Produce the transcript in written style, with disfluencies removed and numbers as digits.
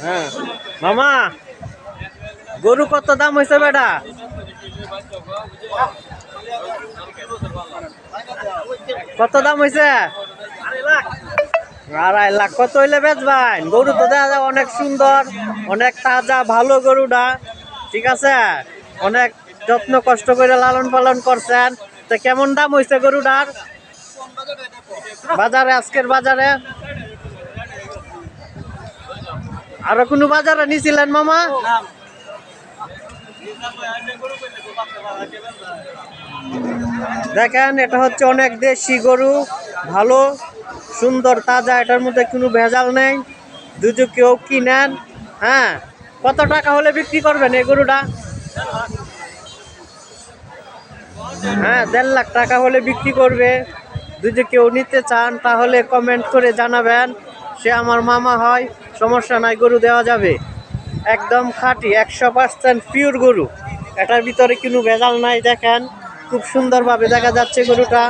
হ্যাঁ মামা, গরু কত দাম হয়েছে বেটা? কত দাম হয়েছে? 2.5 লাখ। কত হইলে বেচবেন? গরু তো দেখা যায় অনেক সুন্দর, অনেক তাজা, ভালো গরুটা। ঠিক আছে, অনেক যত্ন কষ্ট করে লালন পালন করছেন। তো কেমন দাম হয়েছে গরুটার বাজারে, আজকের বাজারে? আরো কোনো বাজারে নিছিলেন মামা? দেখেন, এটা হচ্ছে অনেক দেশি গরু, ভালো সুন্দর তাজা, এটার মধ্যে কোনো ভেজাল নেই। যদি কেউ কিনেন, হ্যাঁ, কত টাকা হলে বিক্রি করবেন এই গরুটা? হ্যাঁ, 1.5 লাখ টাকা হলে বিক্রি করবে। যদি কেউ নিতে চান তাহলে কমেন্ট করে জানাবেন, সে আমার মামা হয়, সমস্যা নাই, গরু দেওয়া যাবে। একদম খাঁটি 100% পিওর গরু, এটার ভিতরে কোনো ভেজাল নাই। দেখেন, খুব সুন্দরভাবে দেখা যাচ্ছে গরুটা।